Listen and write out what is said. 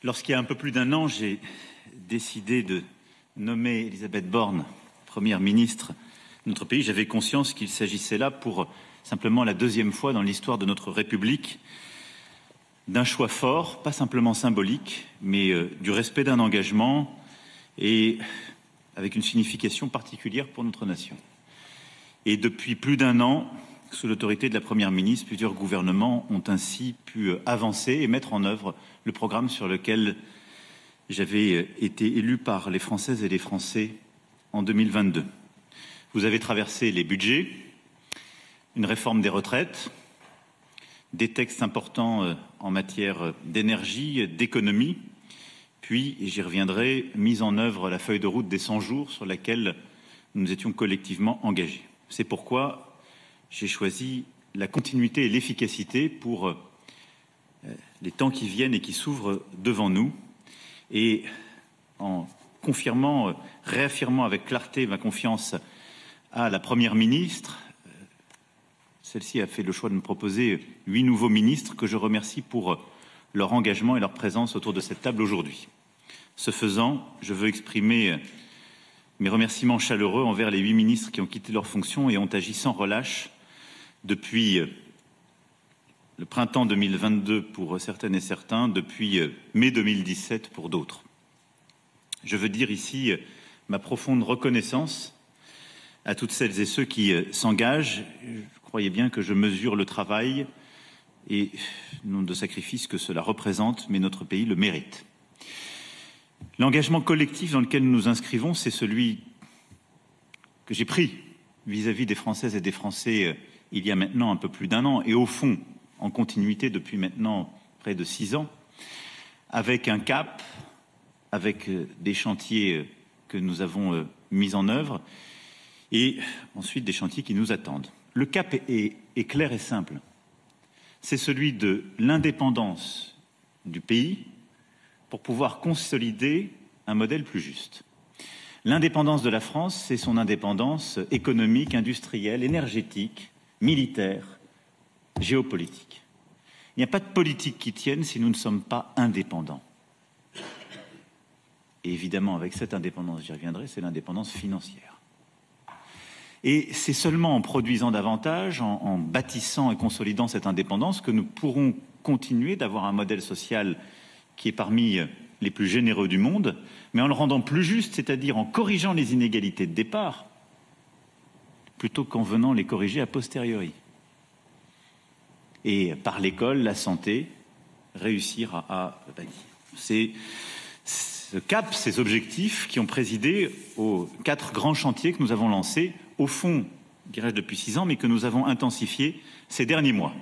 Lorsqu'il y a un peu plus d'un an, j'ai décidé de nommer Elisabeth Borne Première ministre de notre pays, j'avais conscience qu'il s'agissait là pour simplement la deuxième fois dans l'histoire de notre République d'un choix fort, pas simplement symbolique, mais du respect d'un engagement et avec une signification particulière pour notre nation. Et depuis plus d'un an, sous l'autorité de la Première ministre, plusieurs gouvernements ont ainsi pu avancer et mettre en œuvre le programme sur lequel j'avais été élu par les Françaises et les Français en 2022. Vous avez traversé les budgets, une réforme des retraites, des textes importants en matière d'énergie, d'économie, puis, et j'y reviendrai, mise en œuvre la feuille de route des 100 jours sur laquelle nous étions collectivement engagés. C'est pourquoi j'ai choisi la continuité et l'efficacité pour les temps qui viennent et qui s'ouvrent devant nous. Et en confirmant, réaffirmant avec clarté ma confiance à la Première ministre, celle-ci a fait le choix de me proposer 8 nouveaux ministres que je remercie pour leur engagement et leur présence autour de cette table aujourd'hui. Ce faisant, je veux exprimer mes remerciements chaleureux envers les 8 ministres qui ont quitté leurs fonctions et ont agi sans relâche depuis le printemps 2022 pour certaines et certains, depuis mai 2017 pour d'autres. Je veux dire ici ma profonde reconnaissance à toutes celles et ceux qui s'engagent. Croyez bien que je mesure le travail et le nombre de sacrifices que cela représente, mais notre pays le mérite. L'engagement collectif dans lequel nous nous inscrivons, c'est celui que j'ai pris vis-à-vis des Françaises et des Français il y a maintenant un peu plus d'un an, et au fond, en continuité depuis maintenant près de 6 ans, avec un cap, avec des chantiers que nous avons mis en œuvre, et ensuite des chantiers qui nous attendent. Le cap est clair et simple. C'est celui de l'indépendance du pays pour pouvoir consolider un modèle plus juste. L'indépendance de la France, c'est son indépendance économique, industrielle, énergétique, militaire, géopolitique. Il n'y a pas de politique qui tienne si nous ne sommes pas indépendants. Et évidemment, avec cette indépendance, j'y reviendrai, c'est l'indépendance financière. Et c'est seulement en produisant davantage, en bâtissant et consolidant cette indépendance que nous pourrons continuer d'avoir un modèle social qui est parmi les plus généreux du monde, mais en le rendant plus juste, c'est-à-dire en corrigeant les inégalités de départ, plutôt qu'en venant les corriger a posteriori. Et par l'école, la santé, réussir à bâtir. C'est ce cap, ces objectifs qui ont présidé aux 4 grands chantiers que nous avons lancés, au fond, dirais-je depuis 6 ans, mais que nous avons intensifiés ces derniers mois.